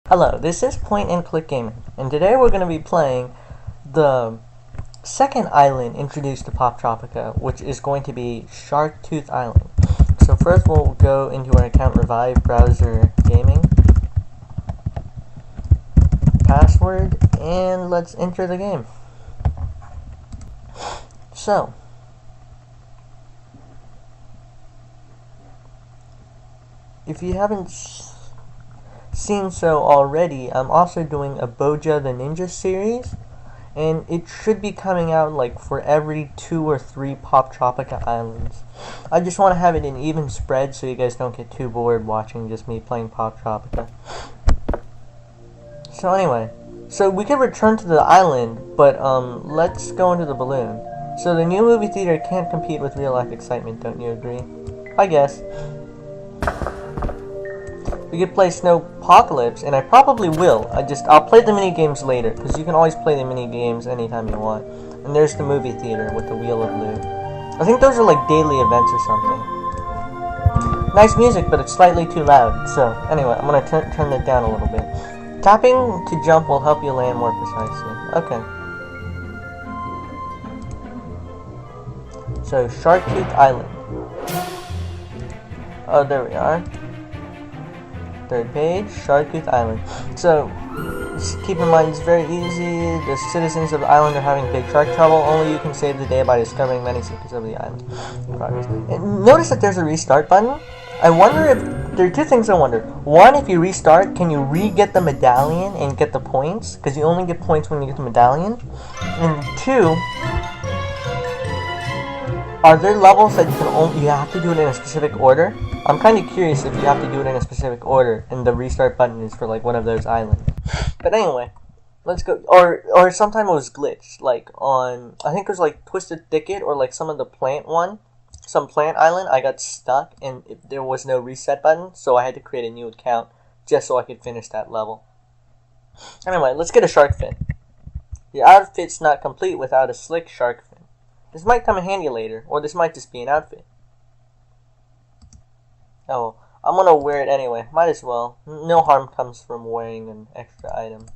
Hello, this is Point and Click Gaming, and today we're going to be playing the second island introduced to Poptropica, which is going to be Shark Tooth Island. So first we'll go into our account, Revive Browser Gaming, password, and let's enter the game. So, if you haven't seen so already, I'm also doing a Boja the Ninja series, and it should be coming out like for every 2 or 3 Poptropica islands. I just want to have it in even spread so you guys don't get too bored watching just me playing Poptropica. So anyway, so we could return to the island, but let's go into the balloon. So the new movie theater can't compete with real life excitement, don't you agree? I guess. We could play Snowpocalypse, and I probably will. I'll play the mini games later, because you can always play the mini games anytime you want. And there's the movie theater with the Wheel of Loot. I think those are like daily events or something. Nice music, but it's slightly too loud. So anyway, I'm gonna turn it down a little bit. Tapping to jump will help you land more precisely. Okay. So Shark Tooth Island. Oh, there we are. Third page, Shark Tooth Island. So, just keep in mind, it's very easy. The citizens of the island are having big shark trouble. Only you can save the day by discovering many secrets of the island. In progress. And notice that there's a restart button. I wonder if... There are two things I wonder. One, if you restart, can you re-get the medallion and get the points? Because you only get points when you get the medallion. And two... Are there levels that you have to do it in a specific order? I'm kind of curious if you have to do it in a specific order, and the restart button is for like one of those islands. But anyway, let's go. Or sometime it was glitched, like on I think it was like Twisted Thicket or like some of the plant one, some plant island. I got stuck and there was no reset button, so I had to create a new account just so I could finish that level. Anyway, let's get a shark fin. The outfit's not complete without a slick shark fin. This might come in handy later, or this might just be an outfit. Oh, I'm gonna wear it anyway. Might as well. No harm comes from wearing an extra item.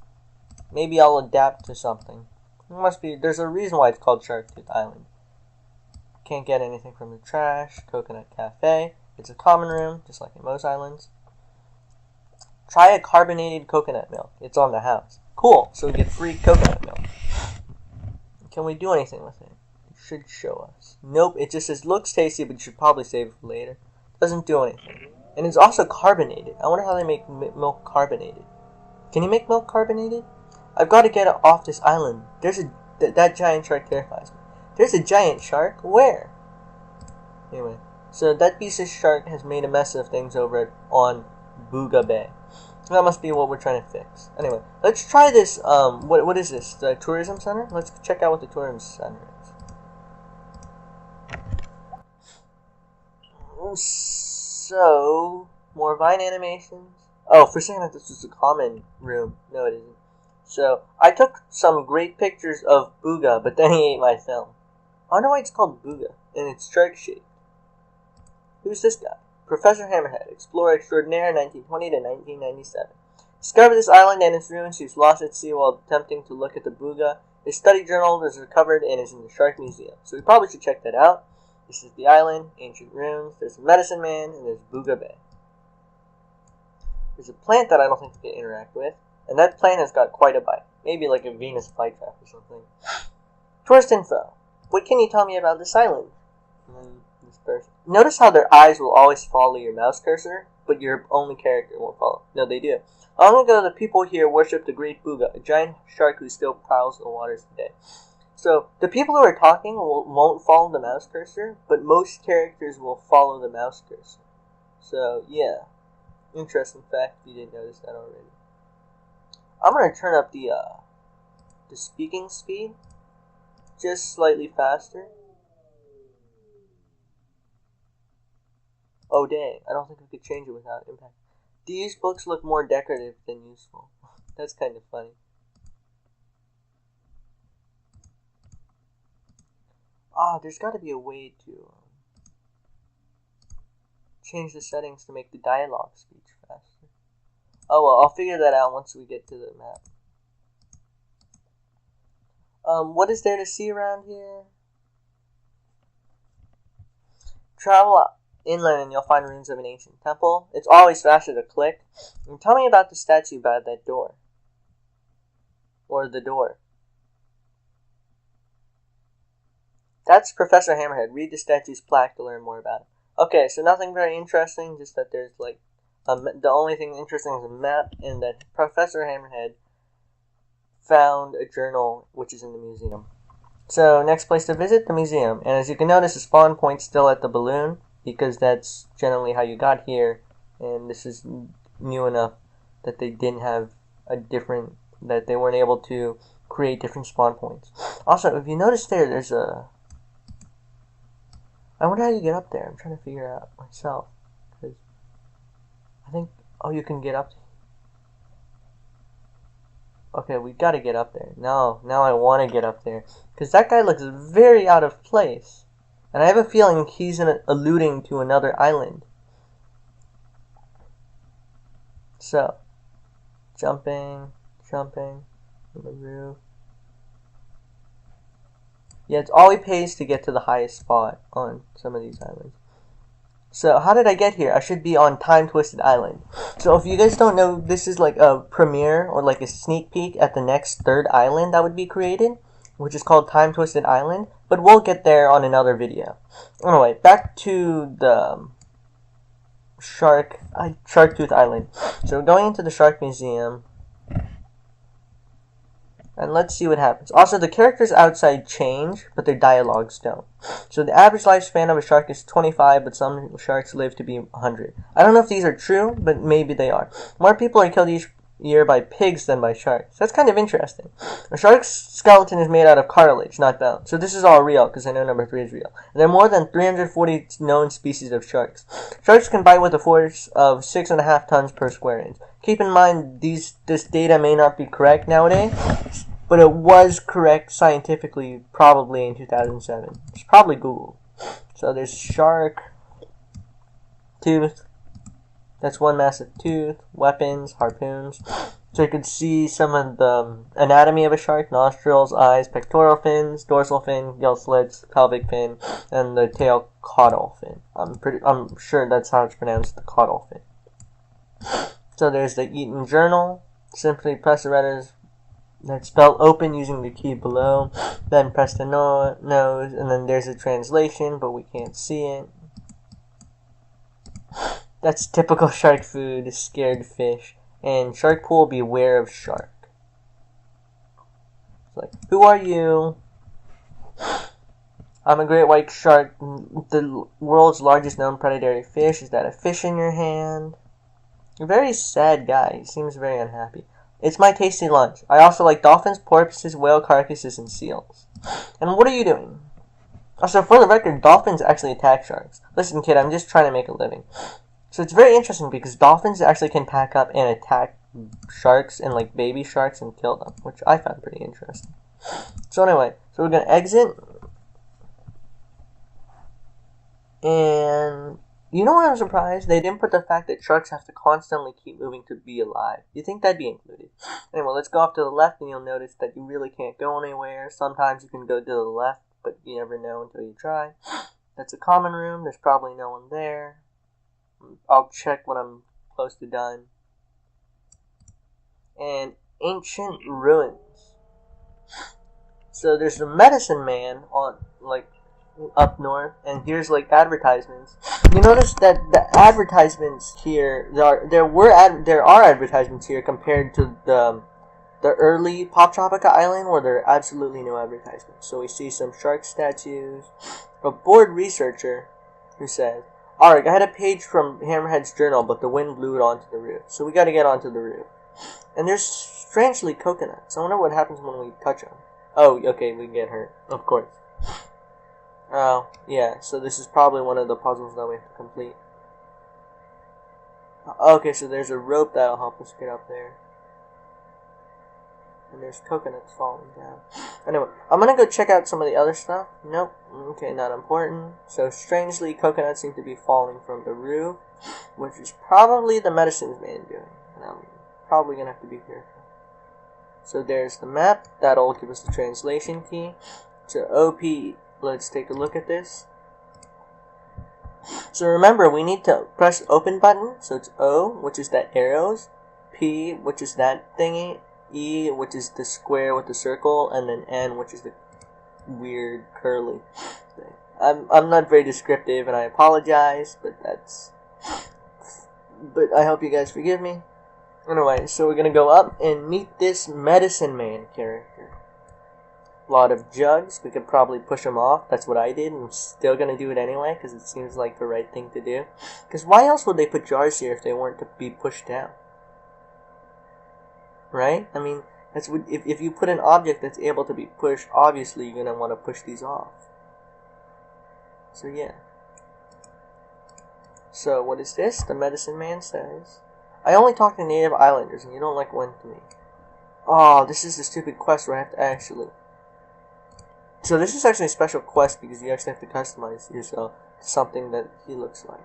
Maybe I'll adapt to something. There's a reason why it's called Shark Tooth Island. Can't get anything from the trash. Coconut Cafe. It's a common room, just like in most islands. Try a carbonated coconut milk. It's on the house. Cool, so we get free coconut milk. Can we do anything with it? Should show us. Nope, it just says looks tasty, but you should probably save it for later. Doesn't do anything. And it's also carbonated. I wonder how they make milk carbonated. Can you make milk carbonated? I've got to get off this island. There's that giant shark terrifies me. There's a giant shark? Where? Anyway, so that piece of shark has made a mess of things over on Booga Bay. That must be what we're trying to fix. Anyway, let's try this. What is this? The tourism center? Let's check out what the tourism center is. So, more Vine animations. Oh, for a second I thought this was a common room. No, it isn't. So, I took some great pictures of Booga, but then he ate my film. I wonder why it's called Booga, and it's shark-shaped. Who's this guy? Professor Hammerhead, explorer extraordinaire, 1920 to 1997. Discovered this island and its ruins. He was lost at sea while attempting to look at the Booga. His study journal was recovered and is in the Shark Museum, so we probably should check that out. This is the island, ancient ruins, there's the medicine man, and there's Booga Bay. There's a plant that I don't think we can interact with, and that plant has got quite a bite. Maybe like a Venus flytrap or something. Tourist info. What can you tell me about this island? This person. Notice how their eyes will always follow your mouse cursor, but your only character won't follow. No, they do. Long ago, the people here worshipped the great Booga, a giant shark who still prowls the waters today. So, the people who are talking won't follow the mouse cursor, but most characters will follow the mouse cursor. So, yeah. Interesting fact if you didn't notice that already. I'm going to turn up the speaking speed just slightly faster. Oh, dang. I don't think I could change it without impact. These books look more decorative than useful. That's kind of funny. There's got to be a way to change the settings to make the dialogue speech faster. Oh well, I'll figure that out once we get to the map. What is there to see around here? Travel inland and you'll find ruins of an ancient temple. It's always faster to click. And tell me about the statue by that door. Or the door. That's Professor Hammerhead. Read the statue's plaque to learn more about it. Okay, so nothing very interesting, just that there's like, the only thing interesting is a map, and that Professor Hammerhead found a journal which is in the museum. So, next place to visit, the museum. And as you can notice, the spawn point's still at the balloon, because that's generally how you got here, and this is new enough that they didn't have that they weren't able to create different spawn points. Also, if you notice there's a... I wonder how you get up there. I'm trying to figure out myself. Because I think... Oh, you can get up. Okay, we gotta get up there. Now I want to get up there. Because that guy looks very out of place. And I have a feeling he's alluding to another island. So, jumping on the roof. Yeah, it's all it pays to get to the highest spot on some of these islands. So, how did I get here? I should be on Time Twisted Island. So, if you guys don't know, this is like a premiere or like a sneak peek at the next third island that would be created, which is called Time Twisted Island, but we'll get there on another video. Anyway, back to the Shark Tooth Island. So, we're going into the Shark Museum. And let's see what happens. Also, the characters outside change, but their dialogues don't. So the average lifespan of a shark is 25, but some sharks live to be 100. I don't know if these are true, but maybe they are. More people are killed each year by pigs than by sharks. That's kind of interesting. A shark's skeleton is made out of cartilage, not bone. So this is all real, because I know number 3 is real. There are more than 340 known species of sharks. Sharks can bite with a force of 6.5 tons per square inch. Keep in mind, this data may not be correct nowadays, but it was correct scientifically probably in 2007. It's probably Google. So there's shark, tooth. That's one massive tooth, weapons, harpoons. So you could see some of the anatomy of a shark: nostrils, eyes, pectoral fins, dorsal fin, gill slits, pelvic fin, and the tail caudal fin. I'm sure that's how it's pronounced, the caudal fin. So there's the Eaton Journal. Simply press the letters that spell open using the key below. Then press the nose, and then there's a translation, but we can't see it. That's typical shark food, scared fish. And shark pool, beware of shark. It's like, who are you? I'm a great white shark. The world's largest known predatory fish. Is that a fish in your hand? A very sad guy. He seems very unhappy. It's my tasty lunch. I also like dolphins, porpoises, whale carcasses, and seals. And what are you doing? Also, for the record, dolphins actually attack sharks. Listen, kid, I'm just trying to make a living. So it's very interesting because dolphins actually can pack up and attack sharks and like baby sharks and kill them, which I found pretty interesting. So anyway, so we're going to exit. And you know what I'm surprised? They didn't put the fact that sharks have to constantly keep moving to be alive. You think that'd be included? Anyway, let's go off to the left and you'll notice that you really can't go anywhere. Sometimes you can go to the left, but you never know until you try. That's a common room. There's probably no one there. I'll check when I'm close to done. And ancient ruins. So there's the medicine man on like up north, and here's like advertisements. You notice that the advertisements here there are advertisements here compared to the early Poptropica island where there are absolutely no advertisements. So we see some shark statues. A bored researcher who says, "Alright, I had a page from Hammerhead's journal, but the wind blew it onto the roof. So we gotta get onto the roof." And there's strangely coconuts. I wonder what happens when we touch them. Oh, okay, we get hurt. Of course. Oh, yeah, so this is probably one of the puzzles that we have to complete. Okay, so there's a rope that'll help us get up there. And there's coconuts falling down. Anyway, I'm gonna go check out some of the other stuff. Nope. Okay, not important. So, strangely, coconuts seem to be falling from the roof, which is probably the medicine man doing. And I'm probably gonna have to be careful. So there's the map. That'll give us the translation key. So OP, let's take a look at this. So remember, we need to press open button. So it's O, which is that arrows. P, which is that thingy. E, which is the square with the circle. And then N, which is the weird curly thing. I'm not very descriptive, and I apologize, but I hope you guys forgive me. Anyway, so we're gonna go up and meet this medicine man character. A lot of jugs. We could probably push him off. That's what I did. I'm still gonna do it anyway because it seems like the right thing to do. Because why else would they put jars here if they weren't to be pushed down? Right? I mean, that's what, if you put an object that's able to be pushed, obviously you're gonna want to push these off. So yeah. So what is this? The medicine man says, I only talk to native islanders and you don't like one to me. Oh, this is the stupid quest where I have to actually... So this is actually a special quest because you actually have to customize yourself to something that he looks like.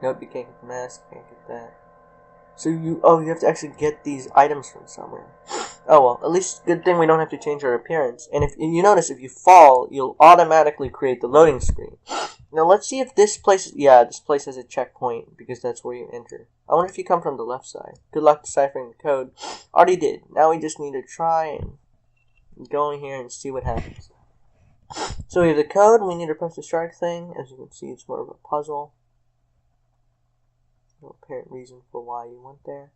Nope, you can't get the mask, can't get that. So you have to actually get these items from somewhere. Oh well, at least good thing we don't have to change our appearance. And if you notice, if you fall, you'll automatically create the loading screen. Now let's see if this place, this place has a checkpoint because that's where you enter. I wonder if you come from the left side. Good luck deciphering the code. Already did. Now we just need to try and go in here and see what happens. So we have the code. We need to press the shark thing. As you can see, it's more of a puzzle. No apparent reason for why you went there.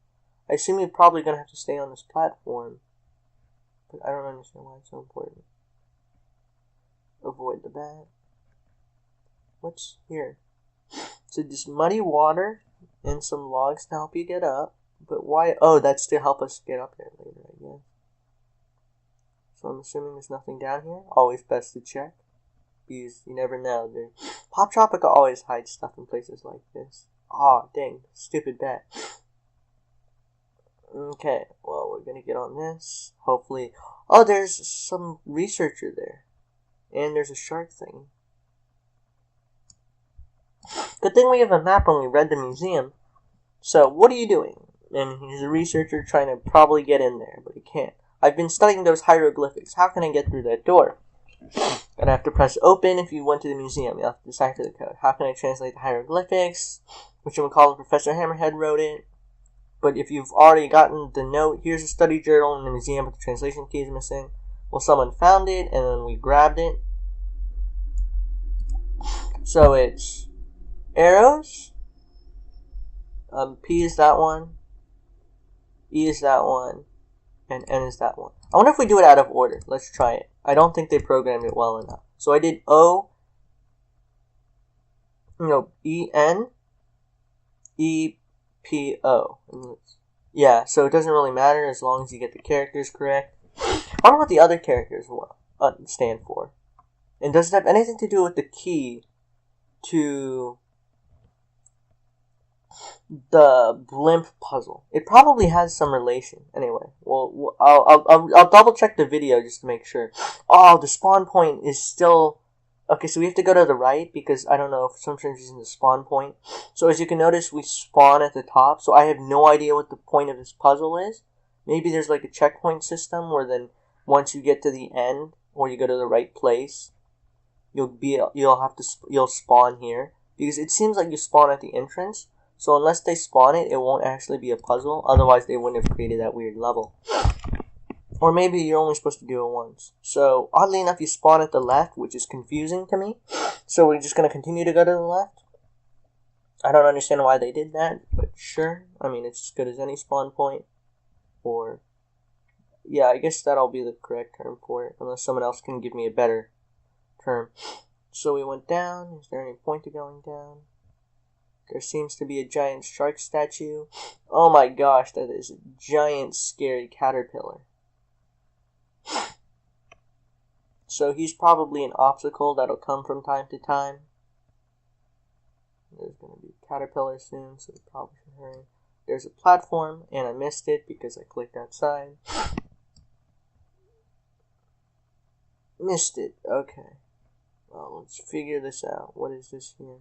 I assume you're probably going to have to stay on this platform. But I don't understand why it's so important. Avoid the bat. What's here? So just muddy water and some logs to help you get up. But why? Oh, that's to help us get up there later, I guess. So I'm assuming there's nothing down here. Always best to check. Because you never know. Poptropica always hides stuff in places like this. Aw, dang. Stupid bat. Okay, well, we're gonna get on this. Hopefully. Oh, there's some researcher there. And there's a shark thing. Good thing we have a map when we read the museum. So, what are you doing? And he's a researcher trying to probably get in there, but he can't. I've been studying those hieroglyphics. How can I get through that door? Gonna have to press open if you went to the museum. You'll have to decipher the code. How can I translate the hieroglyphics? Which one we call it? Professor Hammerhead wrote it. But if you've already gotten the note, here's a study journal in the museum, but the translation key is missing. Well, someone found it, and then we grabbed it. So it's arrows. P is that one. E is that one. And N is that one. I wonder if we do it out of order. Let's try it. I don't think they programmed it well enough. So I did E-N, E-P-O. Yeah, so it doesn't really matter as long as you get the characters correct. I wonder what the other characters stand for. And does it have anything to do with the key to the blimp puzzle? It probably has some relation. Anyway, well, I'll double check the video just to make sure. Oh, the spawn point is still... Okay, so we have to go to the right because I don't know if sometimes using the spawn point. So as you can notice, we spawn at the top. So I have no idea what the point of this puzzle is. Maybe there's like a checkpoint system where then once you get to the end or you go to the right place, you'll spawn here because it seems like you spawn at the entrance. So unless they spawn it, it won't actually be a puzzle. Otherwise, they wouldn't have created that weird level. Or maybe you're only supposed to do it once. So, oddly enough, you spawn at the left, which is confusing to me. So we're just going to continue to go to the left. I don't understand why they did that, but sure. I mean, it's as good as any spawn point. Or, yeah, I guess that'll be the correct term for it. Unless someone else can give me a better term. So we went down. Is there any point to going down? There seems to be a giant shark statue. Oh my gosh, that is a giant scary caterpillar. So he's probably an obstacle that'll come from time to time. There's going to be a caterpillar soon, so we probably should hurry. There's a platform, and I missed it because I clicked outside. Missed it, okay. Well, let's figure this out. What is this here?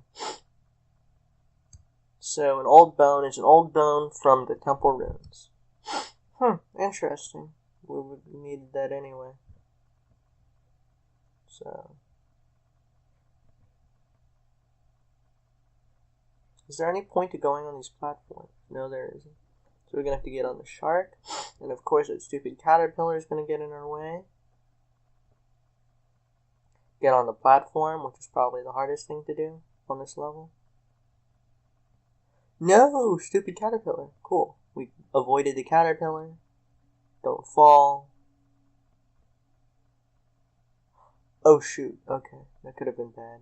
So, an old bone is an old bone from the temple ruins. Interesting. We would need that anyway. So, is there any point to going on these platforms? No, there isn't. So we're gonna have to get on the shark, and of course that stupid caterpillar is gonna get in our way. Get on the platform, which is probably the hardest thing to do on this level. No, stupid caterpillar. Cool. We avoided the caterpillar. Don't fall. Oh shoot. Okay, that could have been bad.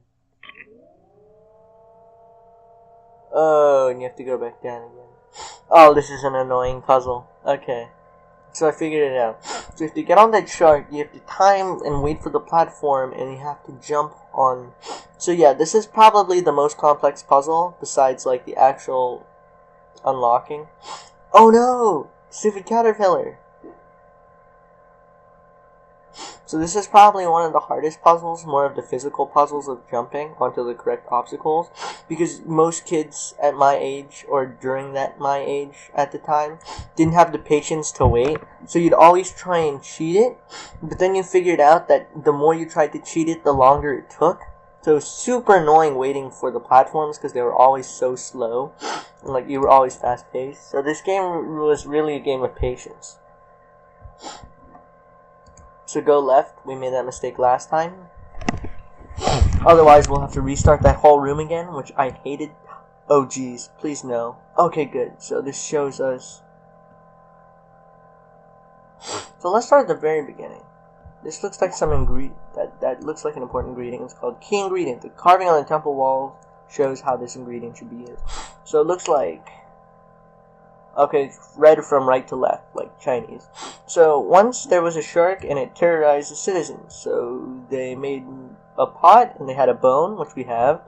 Oh, and you have to go back down again. Oh, this is an annoying puzzle. Okay. So I figured it out. So if you get on that shark, you have to time and wait for the platform, and you have to jump on. So yeah, this is probably the most complex puzzle, besides like the actual unlocking. Oh no! Stupid caterpillar! So this is probably one of the hardest puzzles, more of the physical puzzles of jumping onto the correct obstacles, because most kids at my age, or during my age at the time, didn't have the patience to wait, so you'd always try and cheat it, but then you figured out that the more you tried to cheat it, the longer it took. So it was super annoying waiting for the platforms, because they were always so slow, and like you were always fast-paced. So this game was really a game of patience. So go left. We made that mistake last time. Otherwise, we'll have to restart that whole room again, which I hated. Oh, geez. Please no. Okay, good. So this shows us... So let's start at the very beginning. This looks like some ingredient. That looks like an important ingredient. It's called key ingredient. The carving on the temple wall shows how this ingredient should be used. So it looks like... Okay, read from right to left, like Chinese. So, once there was a shark and it terrorized the citizens. So, they made a pot and they had a bone, which we have.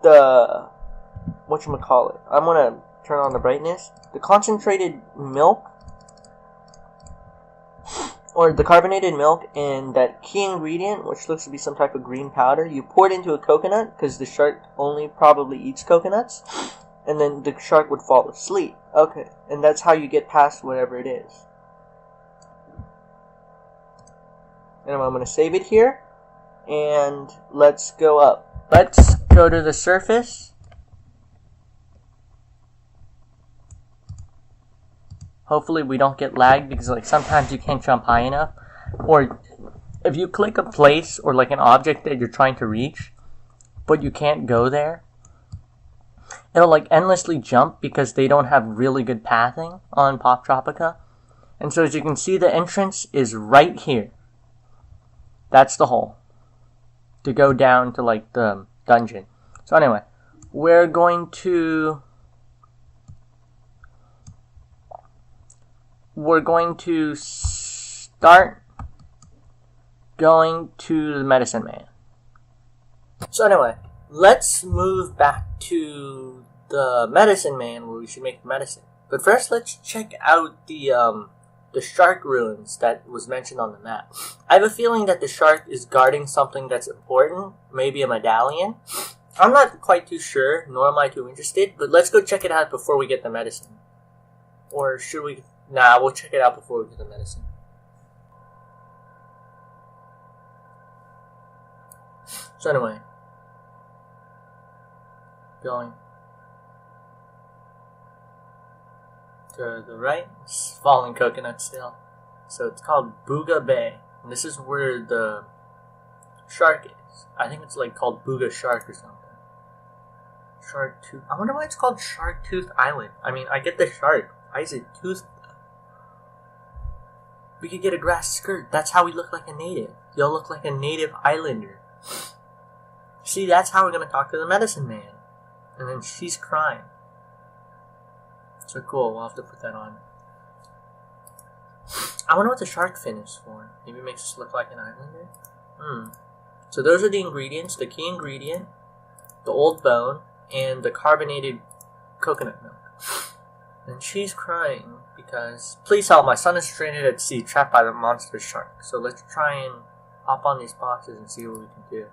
Whatchamacallit. I'm gonna turn on the brightness. The concentrated milk, or the carbonated milk, and that key ingredient, which looks to be some type of green powder, you pour it into a coconut, because the shark only probably eats coconuts. And then the shark would fall asleep. Okay, and that's how you get past whatever it is. And I'm going to save it here. And let's go up. Let's go to the surface. Hopefully we don't get lagged, because like sometimes you can't jump high enough. Or if you click a place or like an object that you're trying to reach, but you can't go there, it'll like endlessly jump because they don't have really good pathing on Poptropica. And so as you can see, the entrance is right here. That's the hole to go down to like the dungeon. So anyway, we're going to start going to the medicine man. So anyway, let's move back to the medicine man where we should make the medicine. But first, let's check out the shark ruins that was mentioned on the map. I have a feeling that the shark is guarding something that's important, maybe a medallion. I'm not quite too sure, nor am I too interested, but let's go check it out before we get the medicine. Or should we? Nah, we'll check it out before we get the medicine. So anyway, going to the right, it's falling coconut still. So it's called Booga Bay, and this is where the shark is. I think it's like called Booga Shark or something. Shark Tooth. I wonder why it's called Shark Tooth Island. I mean, I get the shark. Why is it tooth? We could get a grass skirt. That's how we look like a native. You'll look like a native islander. See, that's how we're gonna talk to the medicine man. And then she's crying. So cool, we'll have to put that on. I wonder what the shark fin is for. Maybe it makes us look like an islander? So those are the ingredients. The key ingredient, the old bone, and the carbonated coconut milk. And she's crying because, please help, my son is stranded at sea, trapped by the monster shark. So let's try and hop on these boxes and see what we can do.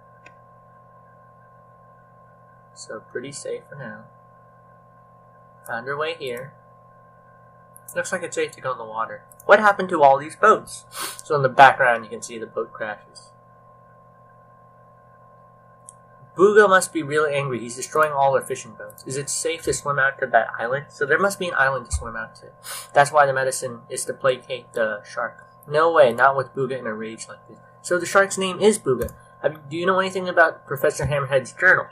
So pretty safe for now. Found her way here. Looks like it's safe to go in the water. What happened to all these boats? So in the background, you can see the boat crashes. Booga must be really angry. He's destroying all our fishing boats. Is it safe to swim out to that island? So there must be an island to swim out to. That's why the medicine is to placate the shark. No way, not with Booga in a rage like this. So the shark's name is Booga. Do you know anything about Professor Hammerhead's journal?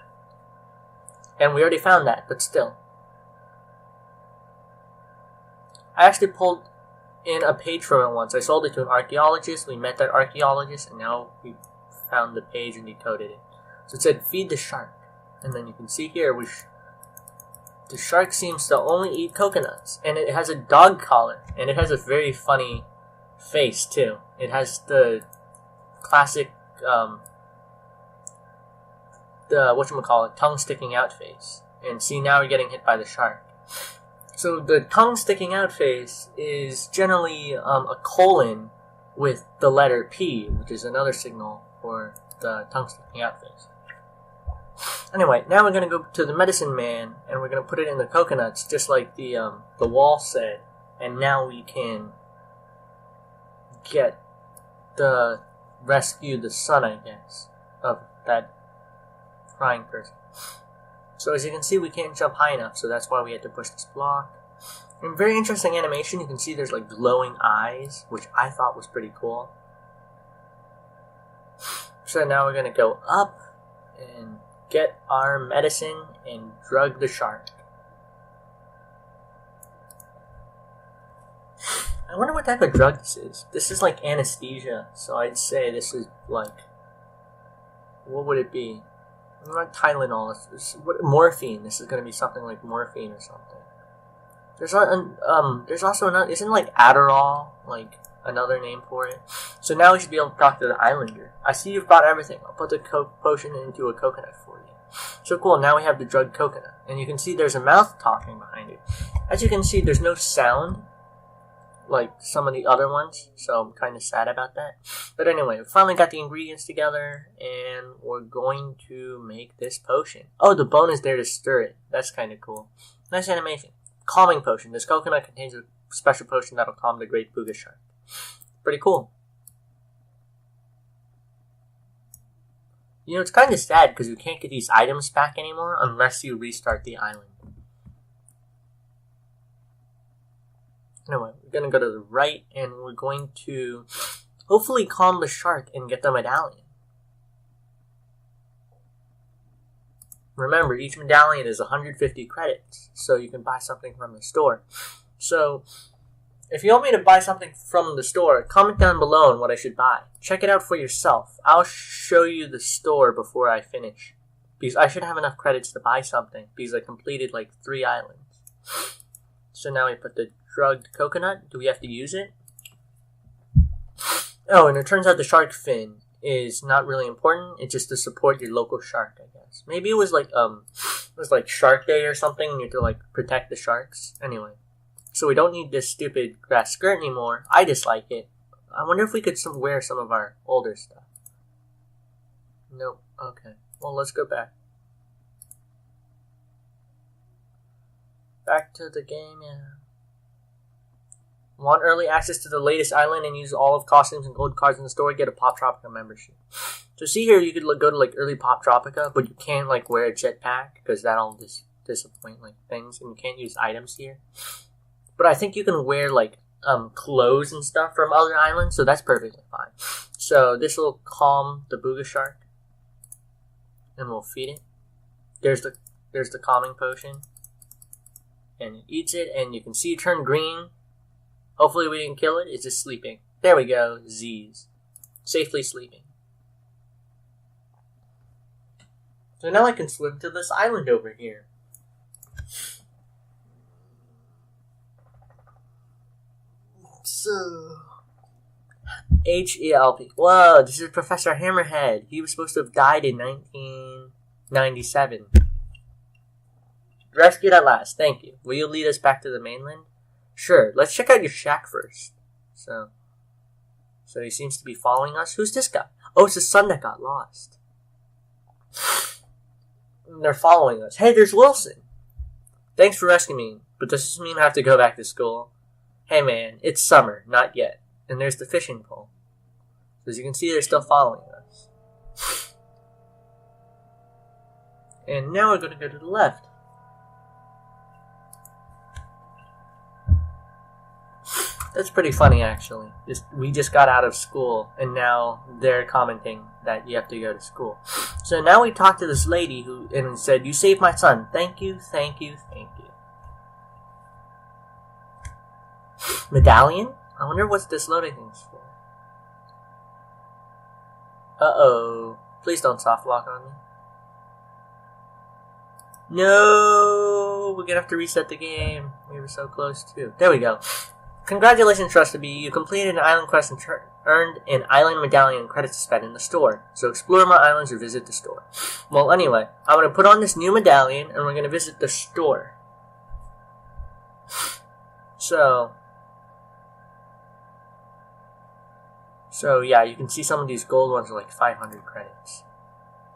And we already found that, but still. I actually pulled in a page from it once. I sold it to an archaeologist. We met that archaeologist, and now we found the page and decoded it. So it said, feed the shark. And then you can see here, the shark seems to only eat coconuts. And it has a dog collar. And it has a very funny face, too. It has the classic, tongue sticking out face. And see, now we're getting hit by the shark. So the tongue sticking out face is generally a colon with the letter P, which is another signal for the tongue sticking out face. Anyway, now we're going to go to the medicine man, and we're going to put it in the coconuts, just like the wall said. And now we can rescue the son, I guess, of that crying person. So as you can see, we can't jump high enough, so that's why we had to push this block. And very interesting animation. You can see there's like glowing eyes, which I thought was pretty cool. So now we're going to go up and get our medicine and drug the shark. I wonder what type of drug this is. This is like anesthesia, so I'd say this is like, what would it be? Not Tylenol. Morphine. This is going to be something like morphine or something. There's also another. Isn't like Adderall like another name for it? So now we should be able to talk to the islander. I see you've brought everything. I'll put the potion into a coconut for you. So cool. Now we have the drugged coconut, and you can see there's a mouth talking behind it. As you can see, there's no sound like some of the other ones, so I'm kind of sad about that. But anyway, we finally got the ingredients together, and we're going to make this potion. Oh, the bone is there to stir it. That's kind of cool. Nice animation. Calming potion. This coconut contains a special potion that'll calm the great Booga shark. Pretty cool. You know, it's kind of sad because we can't get these items back anymore unless you restart the island. Anyway, we're going to go to the right, and we're going to hopefully calm the shark and get the medallion. Remember, each medallion is 150 credits, so you can buy something from the store. So, if you want me to buy something from the store, comment down below on what I should buy. Check it out for yourself. I'll show you the store before I finish, because I should have enough credits to buy something, because I completed like 3 islands. So now we put the drugged coconut. Do we have to use it? Oh, and it turns out the shark fin is not really important. It's just to support your local shark, I guess. Maybe it was like Shark Day or something, and you have to like protect the sharks. Anyway, so we don't need this stupid grass skirt anymore. I dislike it. I wonder if we could wear some of our older stuff. Nope. Okay. Well, let's go back. Back to the game, yeah. Want early access to the latest island and use all of costumes and gold cards in the store? Get a Poptropica membership. So see here, you could go to like early Poptropica, but you can't like wear a jetpack because that'll just disappoint like things, and you can't use items here. But I think you can wear like clothes and stuff from other islands, so that's perfectly fine. So this will calm the Booga shark, and we'll feed it. There's the calming potion, and it eats it, and you can see it turn green. Hopefully we didn't kill it. It's just sleeping. There we go. Z's. Safely sleeping. So now I can swim to this island over here. So... H-E-L-P. Whoa, this is Professor Hammerhead. He was supposed to have died in 1997. Rescued at last. Thank you. Will you lead us back to the mainland? Sure, let's check out your shack first. So he seems to be following us. Who's this guy? Oh, it's the son that got lost. They're following us. Hey, there's Wilson. Thanks for rescuing me, but does this mean I have to go back to school? Hey man, it's summer, not yet. And there's the fishing pole. So as you can see, they're still following us. And now we're going to go to the left. That's pretty funny, actually. We just got out of school, and now they're commenting that you have to go to school. So now we talked to this lady who and said, "You saved my son. Thank you, thank you, thank you." Medallion? I wonder what's this loading thing's for. Uh-oh. Please don't soft lock on me. No! We're gonna have to reset the game. We were so close too. There we go. Congratulations, Trusted Bee. You completed an island quest and earned an island medallion credits to spend in the store. So explore more islands or visit the store. Well, anyway, I'm going to put on this new medallion and we're going to visit the store. So yeah, you can see some of these gold ones are like 500 credits.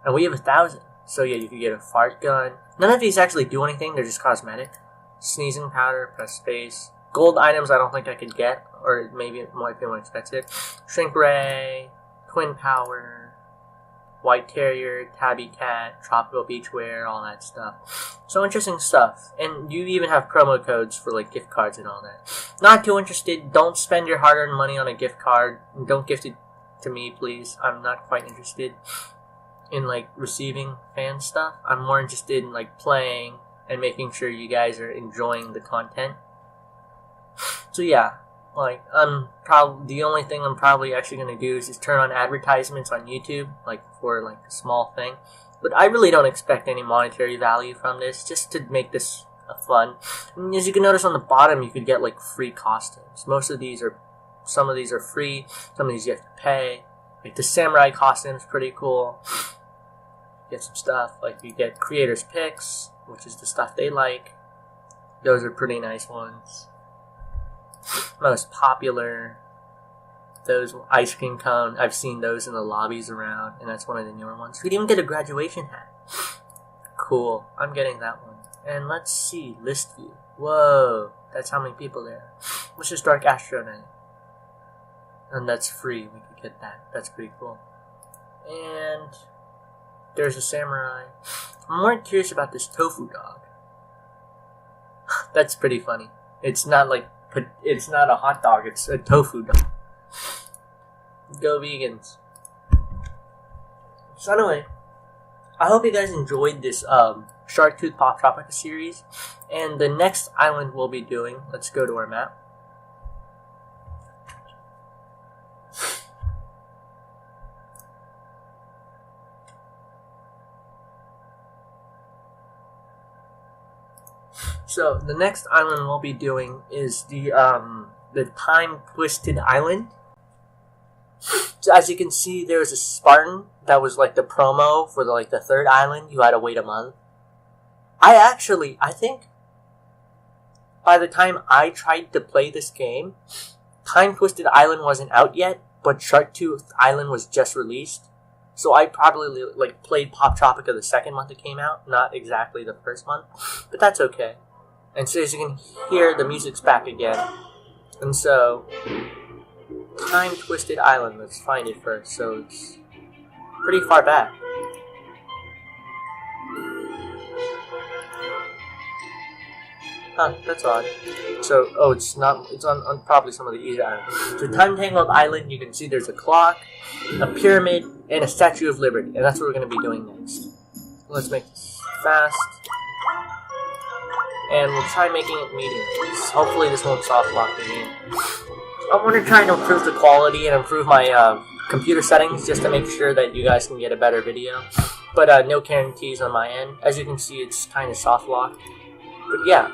And we have 1,000. So yeah, you can get a fart gun. None of these actually do anything, they're just cosmetic. Sneezing powder, press space. Gold items I don't think I could get, or maybe it might be more expensive. Shrink Ray, Twin Power, White Terrier, Tabby Cat, Tropical Beachwear, all that stuff. So interesting stuff. And you even have promo codes for like gift cards and all that. Not too interested. Don't spend your hard-earned money on a gift card. Don't gift it to me, please. I'm not quite interested in like receiving fan stuff. I'm more interested in like playing and making sure you guys are enjoying the content. So yeah, like the only thing I'm probably actually gonna do is just turn on advertisements on YouTube, like for like a small thing. But I really don't expect any monetary value from this, just to make this fun. And as you can notice on the bottom, you could get like free costumes. Some of these are free, some of these you have to pay. Like the samurai costume is pretty cool. Get some stuff like you get creators picks, which is the stuff they like. Those are pretty nice ones. Most popular, those ice cream cone. I've seen those in the lobbies around, and that's one of the newer ones. You could even get a graduation hat. Cool. I'm getting that one. And let's see, list view. Whoa, that's how many people there. Let's just Dark Astronaut. And that's free. We could get that. That's pretty cool. And there's a samurai. I'm more curious about this tofu dog. That's pretty funny. It's not a hot dog, it's a tofu dog. Go vegans. So anyway, I hope you guys enjoyed this Shark Tooth Poptropica series. And the next island we'll be doing, let's go to our map. So the next island we'll be doing is the Time Twisted Island. So as you can see, there's a Spartan that was like the promo for the third island. You had to wait a month. I think by the time I tried to play this game, Time Twisted Island wasn't out yet, but Shark Tooth Island was just released. So I probably played Poptropica the second month it came out, not exactly the first month, but that's okay. And so as you can hear, the music's back again. And so, Time Twisted Island, let's find it first. So it's pretty far back. Huh, that's odd. So, it's on probably some of the easier islands. So Time Tangled Island, you can see there's a clock, a pyramid, and a Statue of Liberty. And that's what we're going to be doing next. Let's make this fast. And we'll try making it medium. Hopefully this won't soft lock the game. I'm going to try and improve the quality and improve my computer settings just to make sure that you guys can get a better video. But no guarantees on my end. As you can see, it's kind of soft locked. But yeah.